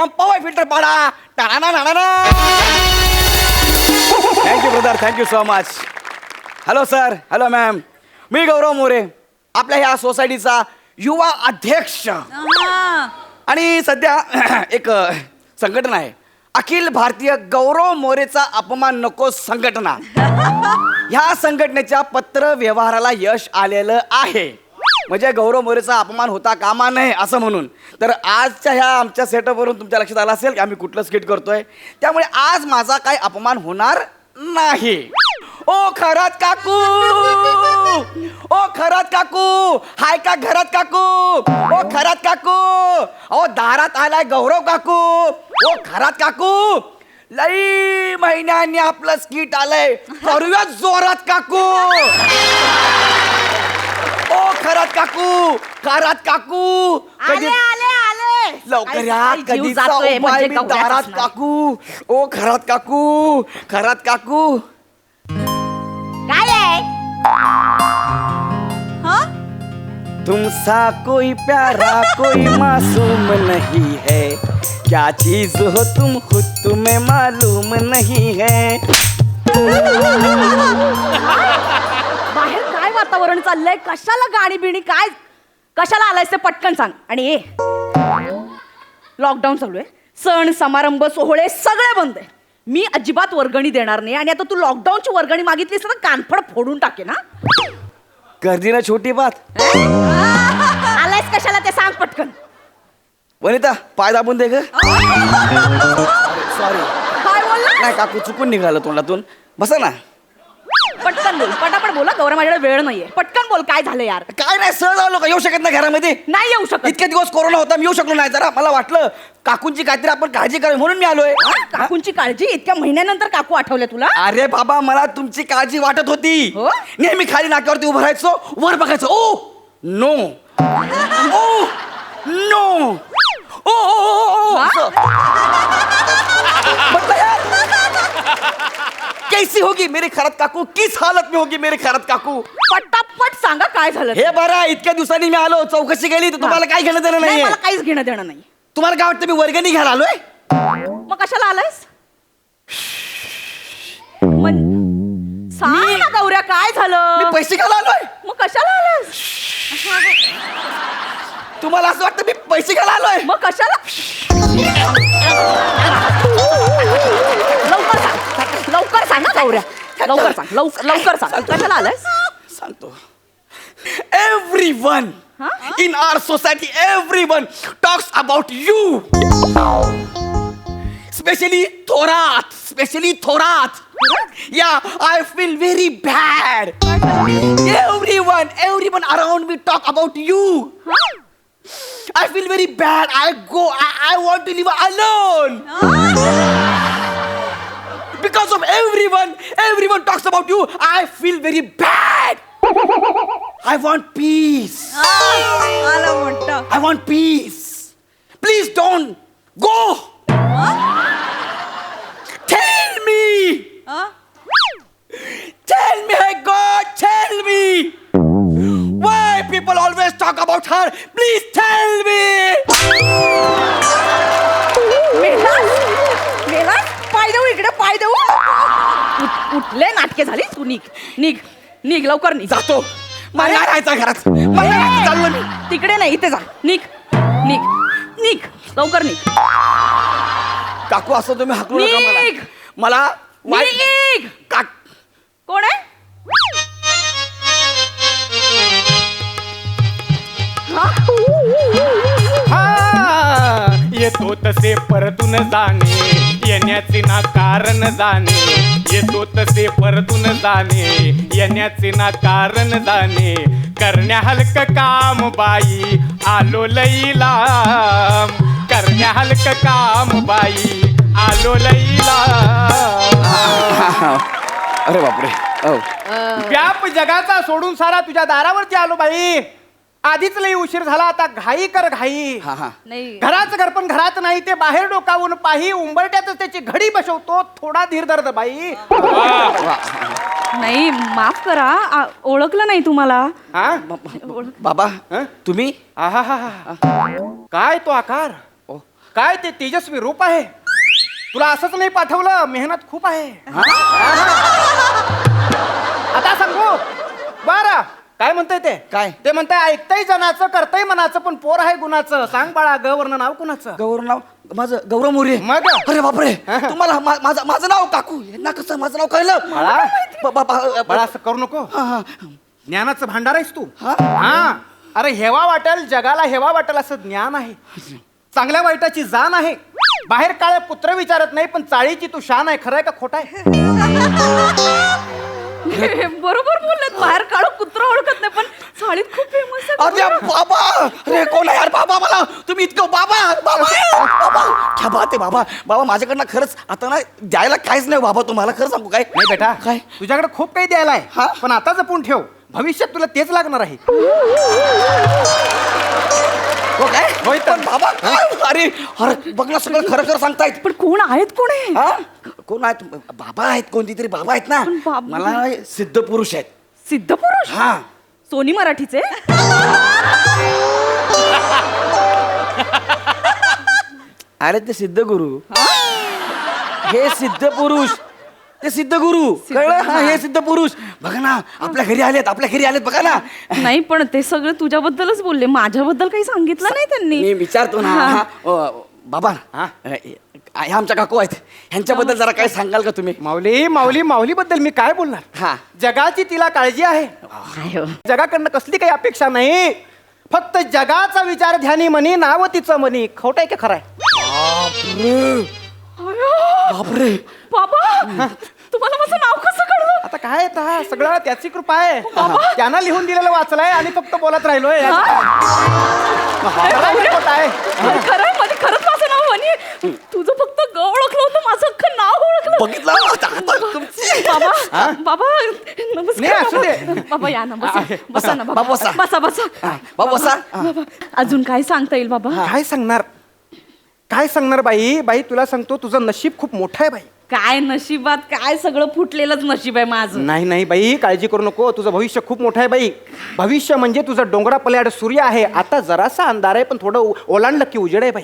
Power filter पाडा. Thank you brother, thank you so much. Hello sir, hello ma'am, मी गौरव मोरे, आपल्या ह्या सोसायटीचा युवा अध्यक्ष. आणि सध्या एक संघटना आहे, अखिल भारतीय गौरव मोरेचा अपमान नको संघटना. ह्या संघटनेच्या पत्र व्यवहाराला यश आलेलं आहे. म्हणजे गौरव मोरेचा अपमान होता कामा नये असं म्हणून. तर आजच्या ह्या आमच्या सेटअपवरून तुमच्या लक्षात आलं असेल की आम्ही कुठलं स्किट करतोय. त्यामुळे आज माझा काही अपमान होणार नाही. ओ खरात काकू, ओ खरात काकू, हाय का घरात काकू? ओ खरात काकू, ओ दारात आलाय गौरव काकू. ओ खरात काकू, लई महिन्यांनी आपलं स्किट आलंय, करूया जोरात काकू. ओ खरात काकू, खरात काकू, कधी लवकर या, कधीचा उपाय मी दारात काकू. ओ खरात काकू, खरात काकू. काय आहे? तुमसा कोई प्यारा कोई मासूम नहीं है, क्या चीज हो तुम खुद तुम्हें मालूम नहीं है. बाहेर काय वातावरण चाललंय? कशाला गाणी बिणी काय? कशाला आलायस ते पटकन सांग. आणि लॉकडाऊन चालू आहे, सण समारंभ सोहळे सगळे बंद आहे. मी अजिबात वर्गणी देणार नाही. आणि आता तू लॉकडाऊनची वर्गणी मागितलीस तर कानफड फोडून टाके ना. गर्दी ना छोटी बात. आलायस कशाला ते सांग पटकन. वनिता पाय दाबून दे ग. सॉरी. काय बोलला? नाही काकू, चुकून निघालं तोंडातून. बसा ना. पटकन बोल, पटापट बोला. गौरव माझ्याकडे वेळ नाहीये. पटकन बोल, काय झालं यार? काय नाही, सहज आलो का? येऊ शकत नाही घरामध्ये? नाही येऊ शकत. इतके दिवस कोरोना होता, मी येऊ शकलो नाही. जरा मला वाटलं काकूंची काहीतरी आपण काळजी करावी म्हणून मी आलोय. काकूंची काळजी? इतक्या महिन्यानंतर काकू आठवल्या तुला? अरे बाबा, मला तुमची काळजी वाटत होती. हो? नेहमी खाली नाक्यावरती उभं राहायचो, वर बघायचो. ओ नो, ओ नो, ओ मतलब यार कैसी होगी मेरी खरात काकू, किस हालत में होगी मेरी खरात काकू? पटापट सांगा काय झालं. हे बरं, इतक्या दिवसांनी मी आलो, चौकशी केली तर तुम्हाला काय घेणं देणं नाही, नाही. मला काहीच घेणं देणं नाही. तुम्हाला काय वाटतं मी वर्गणी घ्यायला आलोय? मग कशाला आलायस? सांग ना गौऱ्या, काय मी झालं? पैसे घ्यायला आलोय. मग कशाला आलायस? तुम्हाला असं वाटतं मी पैसे घ्यायला आलोय? मग कशाला? लवकर सांग, लवकर सांग ना गौऱ्या, लवकर सांग, लवकर सांग. कशाला आलायस? सांगतो. Everyone in our society, everyone talks about you. Especially Thorat. Yeah, I feel very bad. Everyone around me talk about you. I feel very bad. I want to live alone. Because of everyone talks about you. I feel very bad. I want peace. I want peace. Please don't go. Tell me. Tell me, hey God, tell me. Why people always talk about her? Please tell me. MELAS? पाय देऊ इकडे, पाय देऊ. उठले नाटके झाली. तू निघ लवकर निघ. जातो. मला नाही राहायचं घरात. मला नाही राहायचं, चाललो मी. तिकडे नाही, इथे जा. निघ लवकर निघ. काकू, असं तुम्ही हाकलू नका मला. निघ. मला निघ. कोण आहे? येतो तसे परतून जाणे, येण्याचे ना कारण जाणे. येतो तसे परतून जाणे, येण्याचे ना कारण जाणे. करण्या हलक काम बाई, आलो लई लांब. करण्या हलक काम बाई, आलो लई लांब. अरे बापरे. व्याप जगाचा सोडून सारा तुझ्या दारावरती आलो बाई. आधीच लई उशीर झाला, आता घाई कर घाई. नाही, घराचं घर पण घरात नाही, ते बाहेर डोकावून पाही. उंबरट्यातच त्याची घडी बसवतो, थोडा धीर धर बाई. नाही, माफ करा. ओळखलं नाही तुम्हाला. बाबा, तुम्ही? काय तो आकार? काय ते तेजस्वी रूप आहे. तुला असंच नाही पाठवलं, मेहनत खूप आहे. आता सांगू बरं काय म्हणताय ते? काय? ते म्हणताय ऐकताय जनाचं करताय मनाचं पण पोर आहे गुणाचं. सांग बाळा ग वर्ण नाव कुणाचं? गौरव नाव माझं गौरव मोरे. मग? अरे बापरे तुम्हाला माझं नाव काकू यांना कसं माझं नाव कळलं? बाळा असं करू नको. हा. ज्ञानाचं भांडार आहेस तू. हा? हा अरे हेवा वाटेल जगाला, हेवा वाटेल असं ज्ञान आहे. चांगल्या वाईटाची जाण आहे. बाहेर काळे पुत्र विचारत नाही पण चाळीची तू शान आहे. खरंय का खोट आहे? बरोबर बोललेत. बाहेर काळं कुत्र ओळखत नाही पण चाळीत खूप फेमस अरे बाबा अरे कोण आहे यार बाबा? मला तुम्ही इतकं बाबा बाबा बाबा क्या बात आहे बाबा. बाबा माझ्याकडनं खरंच आता ना द्यायला काहीच नाही बाबा. तुम्हाला खरं सांगू काय? नाही बेटा काय? तुझ्याकडे खूप काही द्यायला हा? आहे पण आता जपून ठेव. भविष्यात तुला तेच लागणार आहे. हो काय? होय तर. पण बाबा अरे अरे बघ ना सगळं खरं खरं सांगतायत. पण कोण आहेत कोण आहे? हा? कोण आहेत? बाबा आहेत कोणती तरी बाबा आहेत ना. पण बाबा- मला सिद्ध पुरुष आहेत. सिद्ध पुरुष? हा सोनी मराठीचे? अरे ते सिद्ध गुरु हे सिद्ध पुरुष ते सिद्ध गुरु कळलं? हा हे सिद्ध पुरुष बघा ना आपल्या घरी आलेत बघा ना. नाही पण ते सगळं तुझ्याबद्दलच बोलले, माझ्याबद्दल काही सांगितलं नाही त्यांनी. मी विचारतो ना. हा. हा, बाबा हा? ह्या आमच्या काकू आहेत ह्यांच्याबद्दल जरा काय सांगाल का तुम्ही? माऊली बद्दल मी काय बोलणार. हा. जगाची तिला काळजी आहे. जगाकडनं कसली काही अपेक्षा नाही. फक्त जगाचा विचार ध्यानी मनी नाव तिचं मनी. खोट आहे की खरं आहे? बापरे बाबा तुम्हाला माझं नाव कसं कळलं? आता काय आता सगळं त्याची कृपा आहे. त्यांना लिहून दिलेलं वाचलंय आणि फक्त बोलत राहिलोय. खरं आहे, खोटं आहे? खरं माझे खरंच माझं नाव म्हणे. तुझं फक्त ग ओळखलं होतं, माझं अख्खं नाव ओळखलं. बघितलं आता तुमची बाबा बाबा नाही, नमस्कार असू दे. बाबा. बाबा या ना बसा. बसा ना बाबा, बाबा. बसा. बसा बसा. बाबा, बसा. बाबा, अजून काय सांगता येईल बाबा? काय सांगणार बाई तुला सांगतो तुझं नशीब खूप मोठं आहे बाई. काय नशिबात काय सगळं फुटलेलंच नशीब आहे माझं. नाही बाई काळजी करू नको. तुझं भविष्य खूप मोठं आहे बाई. भविष्य म्हणजे तुझं डोंगरा पल्याड सूर्य आहे. आता जरासा अंधार आहे पण थोडं ओलांडलं की उजेड आहे बाई.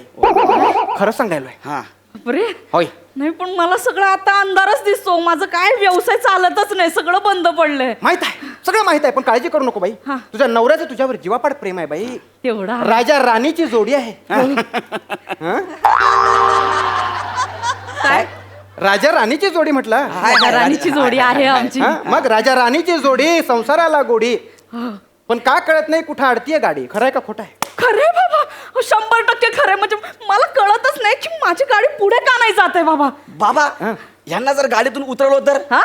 खरं सांगायलोय. हा बापरे. होय. नाही पण मला सगळं आता अंधारच दिसतो. माझं काय व्यवसाय चालतच नाही, सगळं बंद पडलंय. माहित आहे सगळं माहित आहे पण काळजी करू नको बाई. हा. तुझ्या नवऱ्याचं तुझ्यावर जीवापाड प्रेम आहे बाई. तेवढा राजा राणीची जोडी आहे. काय? राजा राणीची जोडी म्हटलं. राजा राणीची जोडी आहे आमची. हा? मग राजा राणीची जोडी संसाराला गोडी. पण का कळत नाही कुठं अडतीये गाडी. खरं आहे का खोटं आहे? खरे बाबा 100% खरे. म्हणजे मला कळतच नाही की माझी गाडी पुढे का नाही जात आहे बाबा. बाबा यांना जर गाडीतून उतरलो तर? हा?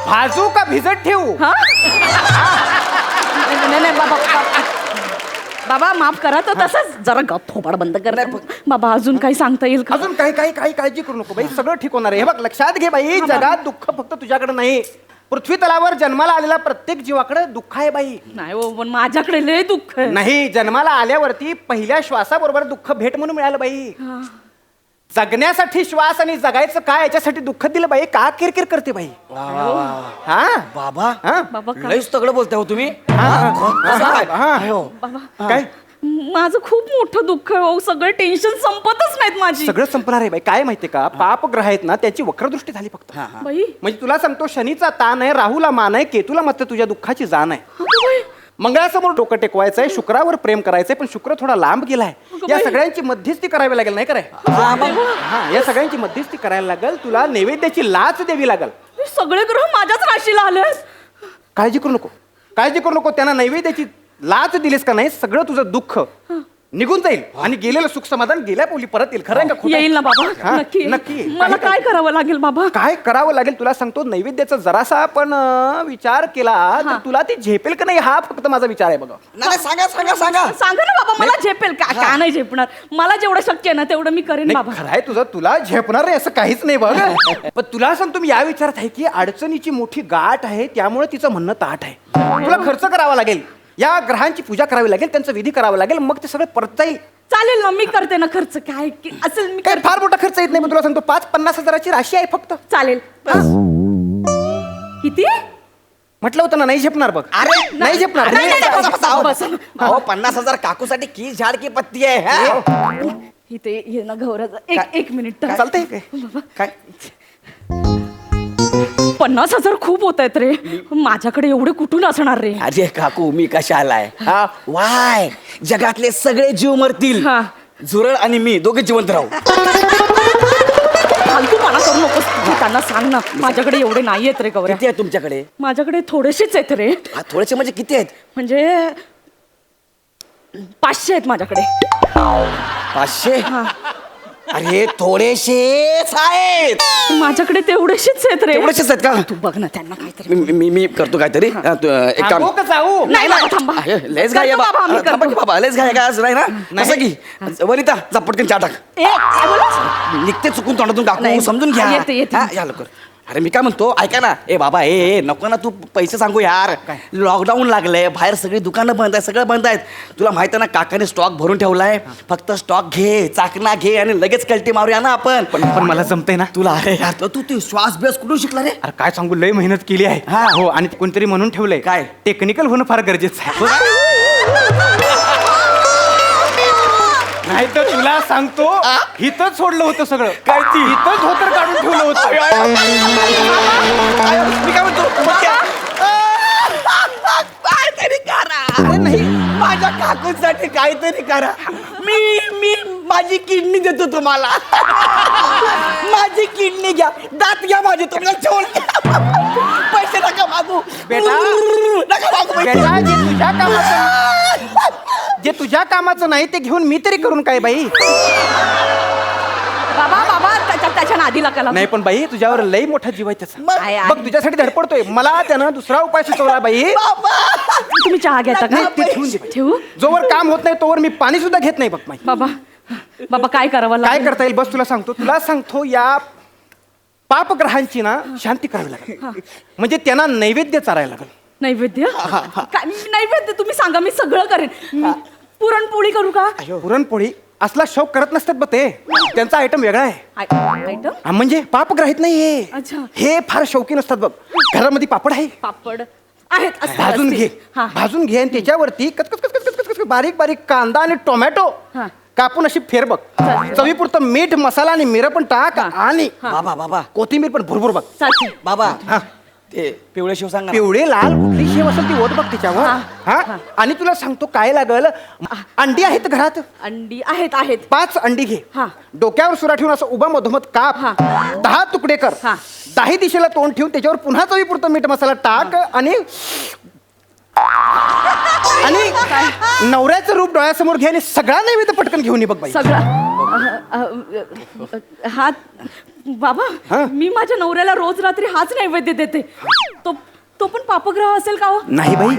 भाजू का भिजत ठेवू? हा? नाही बाबा माफ करा तर तसंच जरा गप थोबाड बंद कर. बाबा अजून काही सांगता येईल का? अजून काही काळजी करू नको बाई. सगळं ठीक होणार आहे. हे बघ लक्षात घे बाई. जगात दुःख फक्त तुझ्याकडे नाही. पृथ्वी तलावर जन्माला आलेला प्रत्येक जीवाकडे दुःख आहे बाई. नाही हो पण माझ्याकडे लय दुःख आहे. नाही जन्माला आल्यावरती पहिल्या श्वासाबरोबर दुःख भेट म्हणून मिळालं बाई. जगण्यासाठी श्वास आणि जगायचं काय याच्यासाठी दुःख दिलं बाई. का किरकिर करते बाई. हा बाबा हा? बाबा का? लईच तगडं बोलताय हो तुम्ही. हा. बाबा काय माझं खूप मोठं दुःख आहे हो. सगळे टेन्शन संपतच नाहीत माझी. सगळं संपणार आहे बाई. काय माहितीये का पाप ग्रह आहेत ना त्याची वक्रदृष्टी झाली फक्त. बाई म्हणजे तुला सांगतो शनीचा ताण आहे, राहूला मान आहे, केतूला मात्र तुझ्या दुःखाची जाण आहे. अगं बाई. मंगळासमोर डोकं टेकवायचंय, शुक्रावर प्रेम करायचंय पण शुक्र थोडा लांब गेलाय. या बाई. सगळ्यांची मध्यस्थी करावी लागेल नाही कराय. हा या सगळ्यांची मध्यस्थी करायला लागेल. तुला नैवेद्याची लाच द्यावी लागेल. हे सगळे ग्रह माझ्याच राशीला आले. काळजी करू नको. त्यांना नैवेद्याची लाच दिलीस का नाही सगळं तुझं दुःख निघून जाईल आणि गेलेलं सुख समाधान गेल्या पोली परत येईल. खरं आहे का खोटं आहे? येईल ना बाबा. हा, नक्की नक्की. मला काय करावं लागेल बाबा? काय करावं लागेल तुला सांगतो. नैवेद्याचा जरासा आपण विचार केला तर तुला ती झेपेल का नाही हा फक्त माझा विचार आहे बघा. नाही सांगा सांगा ना बाबा मला झेपेल का नाही झेपणार. मला जेवढं शक्य आहे ना तेवढं मी करेन बाबा. खरं आहे तुझं. तुला झेपणार नाही असं काहीच नाही बघ. पण तुला सांगतो मी या विचारात आहे की अडचणीची मोठी गाठ आहे त्यामुळे तिचं म्हणणं ताठ आहे. तुला खर्च करावा लागेल. या ग्रहांची पूजा करावी लागेल, त्यांचं विधी करावं लागेल, मग ते सगळं परत जाईल. चालेल ना मी करते ना खर्च. काय असेल मी काय फार मोठा खर्च येत नाही. पण तुला सांगतो 5-50 हजाराची राशी आहे फक्त. चालेल. किती? म्हटलं होतं ना नाही झेपणार बघ. अरे नाही झेपणार. नाही, नाही, नाही, बस, बस. अहो 50,000 काकूसाठी की झाड की पत्ती आहे हा? इथे ये ना गौरव एक मिनिट चालतंय काय? काय 50,000 खूप होत आहेत रे. माझ्याकडे एवढे कुठून असणार रे. अरे काकू मी कशा आलाय हा वाय जगातले सगळे जीव मरतील हा. झुरळ आणि मी दोघे जिवंत राहू. फालतूपणा करू नकोस. तू त्यांना सांग ना माझ्याकडे एवढे नाही आहेत रे गौऱ्या. किती आहे तुमच्याकडे? माझ्याकडे थोडेसेच आहेत रे. हा, थोडेसे म्हणजे किती आहेत? म्हणजे 500 आहेत माझ्याकडे. 500? अरे थोडेसेच आहेत. माझ्याकडे तेवढेसेच आहेत रे. तेवढेच आहेत का? तू बघ ना त्यांना काहीतरी. मी करतो काहीतरी हा, एक काम थांबू का जाऊ? नाही बाबा थांबा. लेस घाय करतो बाबा, आम्ही करतो. बाबा लेस घाय काय असं नाही ना असं की वनिता जा पटकन चहा टाक. काय बोललास? निघते चुकून तोंडातून काकू नाही. समजून घ्या. येते, येते. हा, या लवकर. अरे मी काय म्हणतो ऐका ना ए बाबा ए नको ना तू पैसे सांगू यार. लॉकडाऊन लागलंय बाहेर सगळी दुकानं बंद आहेत सगळं बंद आहेत. तुला माहिती आहे ना काकाने स्टॉक भरून ठेवलाय. फक्त स्टॉक घे चाकणा घे आणि लगेच कल्टी मारूया ना आपण. पण मला जमतंय ना. तुला अरे यार तू श्वास बेस कुठून शिकला रे? अरे काय सांगू लय मेहनत केली आहे. हा. हो आणि कोणतरी म्हणून ठेवलंय काय? टेक्निकल होणं फार गरजेचं आहे. नाही तर तुला सांगतो हिथंच सोडलं होतं सगळं. काय ती? हिथंच धोतर काढून ठेवलं होतं. मी काय म्हणतो काहीतरी करा. अरे नाही माझ्या काकूसाठी काहीतरी करा. मी माझी किडनी देतो तुम्हाला. माझी किडनी घ्या दात घ्या माझे तुम्हाला ठेवून पैसे नका मागू बेटा. नका मागू पैसे. बेटा, जे तुझ्या कामाचं नाही ते घेऊन मी तरी करून काय बाई. बाबा त्याच्या नादी लागला. नाही पण बाई तुझ्यावर लई मोठा जीव आहे त्याचा. आहे, आहे. बघ तुझ्यासाठी धडपडतोय. मला त्यानं दुसरा उपाय सुचवला बाई. तुम्ही चहा घेता का? नाही, ते ठेवून दे बाई. ठेवू जोवर काम होत नाही तोवर मी पाणी सुद्धा घेत नाही बघ बाई. बाबा काय करावं काय लागेल? करता येईल बस तुला सांगतो या पापग्रहांची ना शांती करावी लागेल. म्हणजे त्यांना नैवेद्य चारायला लागेल. नैवेद्य काय नैवेद्य तुम्ही सांगा मी सगळं करेन. पुरणपोळी करू का? पुरणपोळी असला शौक करत नसतात बघ ते. त्यांचा आयटम वेगळा आहे. आयटम हा, म्हणजे पापग्रहित नाही हे. अच्छा. हे फार शौकीन असतात बघ. घरामध्ये पापड आहे पापड आहेत असतील, भाजून असतील. घे. हा. भाजून घे आणि त्याच्यावरती कच बारीक बारीक कांदा आणि टोमॅटो हा. कापून अशी फेर बघ. चालेल. चवीपुरतं मीठ मसाला आणि मिरं पण टाक हा. आणि बाबा कोथिंबीर पण भरपूर बघ. चालतंय. बाबा हा. ते पिवळे शिव सांगा ना. पिवळे लाल कुठली शेव असेल ती ओत बघ त्याच्यावर. हा. हा आणि तुला सांगतो काय लागल. अंडी आहेत घरात अंडी आहेत 5 अंडी घे. हा. डोक्यावर सुरा ठेवून असं उभा मधोमध काप. हा. 10 तुकडे कर. हा. 10 दिशेला तोंड ठेवून त्याच्यावर पुन्हा चवीपुरतं मीठ मसाला टाक आणि नवऱ्याचं रूप डोळ्यासमोर घे आणि सगळा नैवेद्य पटकन घेऊन ये बघ बाई. सगळं हा बाबा हा. मी माझ्या नवऱ्याला रोज रात्री हाच नैवेद्य देते. तो पण पापग्रह असेल का हो? नाही बाई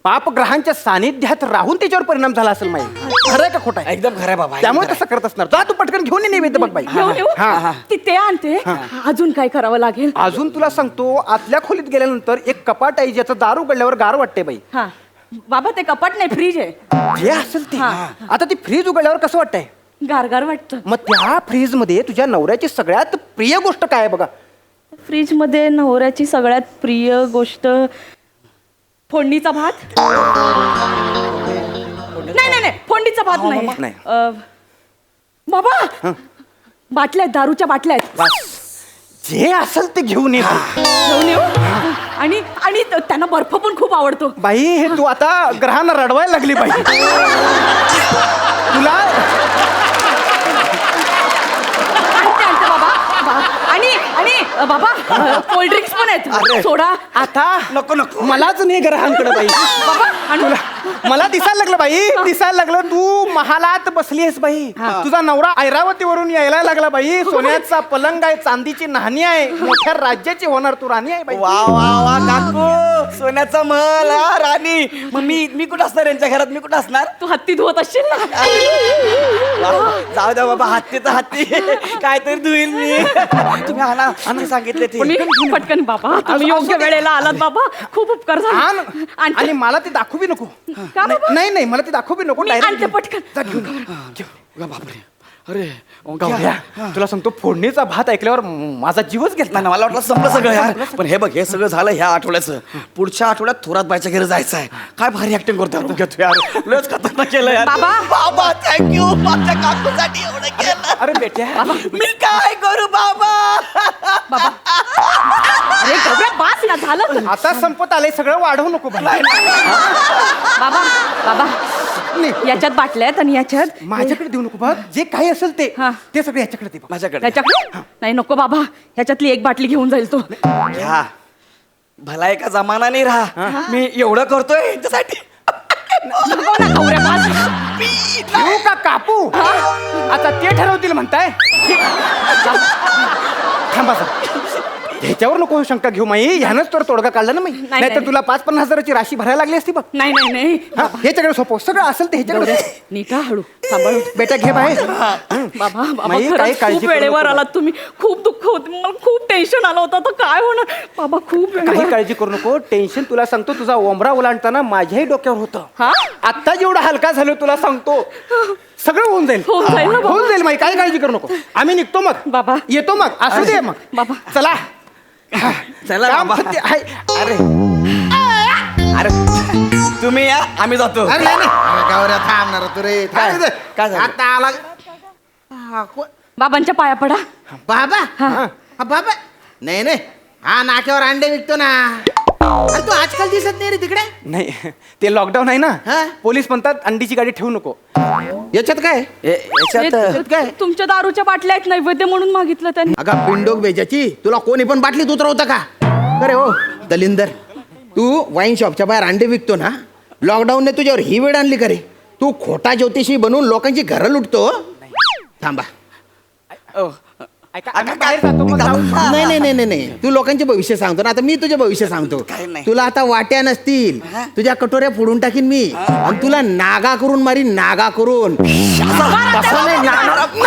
पापग्रहांच्या सानिध्यात राहून त्याच्यावर परिणाम झाला असेल माहिती. खरंय का खोटं आहे? एकदम खरं आहे बाबा. त्यामुळे तसं करत असणार. जा तू पटकन घेऊन ये नैवेद्य बघ बाई. घेऊन येऊ? हा. ते आणते. अजून काय करावं लागेल? अजून तुला सांगतो आतल्या खोलीत गेल्यानंतर एक कपाट आहे ज्याचं दार उघडल्यावर गार वाटते बाई. हा बाबा ते कपाट नाही फ्रीज आहे. जे असेल ते. हा. आता ती फ्रीज उघडल्यावर कसं वाटतंय? गारगार वाटतं. मग त्या फ्रीज मध्ये तुझ्या नवऱ्याची सगळ्यात प्रिय गोष्ट काय आहे बघा. फ्रीज मध्ये नवऱ्याची सगळ्यात प्रिय गोष्ट फोडणीचा भात. नाही फोडणीचा भात नाही. नाही. बाबा बाटल्या आहेत दारूच्या बाटल्या आहेत. जे असेल ते घेऊन ये. घेऊन येऊ? आणि त्यांना बर्फ पण खूप आवडतो. बाई हे तू आता ग्रहांना रडवायला लागली बाई. तुला आणते बाबा. आणि बाबा कोल्ड ड्रिंक्स पण अरे. आहेत. सोडा आता नको मलाच नाही ग्रहांकडे बाई. बाबा आणू. मला दिसायला लागलं बाई. दिसायला लागलं तू महालात बसली आहेस बाई. तुझा नवरा ऐरावतीवरून यायला लागला बाई. सोन्याचा पलंग आहे चांदीची नाणी आहे. मोठ्या राज्याची होणार तू राणी आहे बाई. वा काकू सोन्याचा महल हा राणी. मग मी कुठं असणार यांच्या घरात? मी कुठं असणार? तू हत्ती धुवत असशील ना. वा, जाऊ द्या बाबा हत्ती तर हत्ती काहीतरी धुईल मी. तुम्ही आणा सांगितले ते. मी पटकन बाबा तुम्ही योग्य वेळेला आलात बाबा. खूप उपकार आण. झाले. आणि मला ते दाखवू बी नको. का बाबा? नाही मला ते दाखवू बी नको. मी direct आणते घेऊन. पटकन. जा घेऊन ये. बापरे अरे गौऱ्या, तुला सांगतो फोडणीचा भात ऐकल्यावर माझा जीवच घेतला. नाही मला वाटलं संपलं सगळं यार. पण हे बघ, हे सगळं झालं ह्या आठवड्याचं. पुढच्या आठवड्यात थोरात बायच्या घरी जायचं आहे. काय भारी ऍक्टिंग करतो घेतो यार. लयच खतरनाक केलं यार. बाबा. बाबा थँक्यू. माझ्या काकूसाठी एवढं केलं. अरे बेट्या, मी काय करू बाबा. बाबा अरे गौऱ्या बास ना झालं. आता संपत आलंय सगळं, वाढवू नको बाई. बाबा बाबा याच्यात बाटल्या आहेत आणि याच्यात माझ्याकडे देऊ नको बघ. जे काही असेल ते हा. ते सगळं याच्याकडे दे बघ. माझ्याकडे त्याच्याकडे नाही नको बाबा, ह्याच्यातली एक बाटली घेऊन जाईल तो. घ्या. भला एका जमाना नाही राहा. मी एवढं करतोय यांच्यासाठी. नको ना गौऱ्या, बास. देऊ का कापू? आता ते ठरवतील म्हणताय. थांबा सर, ह्याच्यावर नको शंका घेऊ माई. ह्यानंच तर तोडगा काढला ना मी. नाही तर नाही. तुला 5-50 हजाराची राशी भरायला लागली असती बघ. नाही नाही नाही हा, ह्याच्याकडे सोपव. सगळं असेल ते ह्याच्याकडे. नीट हा, हळू सांभाळून. बेटा घे बाहेर. बाबा बाबा माई, काही खरंच काळजी खूप करू वेळेवर नको. आलात तुम्ही. खूप दुःख होत, मला खूप टेन्शन आलं होतं. तर काय होणार बाबा, खूप काही वेळेवर. काळजी करू नको. टेन्शन तुला सांगतो, तुझा ओंबरा ओलांडताना माझ्याही डोक्यावर होतं. हा आता जेवढा हलका झालो तुला सांगतो, सगळं होऊन जाईल. होऊन जाईल ना बाबा. होऊन जाईल माई, काही काळजी करू नको. आम्ही निघतो मग. बाबा. येतो मग. असू दे मग. बाबा. चला. चला काम बाबा. फत्ते आहे. अरे अरे तुम्ही या, आम्ही जातो. अरे नाही नाही. गावऱ्या थांबणार तू रे. काय? थांब इथं. काय झालं? आता आला. हा, बाबांच्या पाया पडा. बाबा हा, बाबा नाही नाही, हा नाक्यावर अंडे विकतो ना. अरे तू आजकाल दिसत नाही रे तिकडे. नाही, ते लॉकडाऊन आहे हा? ना. पोलीस म्हणतात अंडीची गाडी ठेवू नको. याच्यात काय याच्यात काय? तुमच्या दारूच्या बाटल्या आहेत, नैवेद्य म्हणून मागितलं त्यांनी. अगं पिंडोक बेजाची, तुला कोणी पण बाटलीत उतरवतं का? अरे हो दलिंदर, तू वाईन शॉपच्या बाहेर अंडे विकतो ना. लॉकडाऊनने तुझ्यावर ही वेळ आणली का रे? तू खोटा ज्योतिषी बनवून लोकांची घरं लुटतो. थांबा. ऐका, आम्ही बाहेर जातो मग जाऊ. नाही नाही नाही नाही नाही, तू लोकांचे भविष्य सांगतो ना. आता मी तुझे भविष्य सांगतो. काय नाही. तुला आता वाट्या नसतील, तुझ्या कटोऱ्या फोडून टाकीन मी आणि तुला नागा करून मारीन. नागा करून. तसं नाही, नागा करून.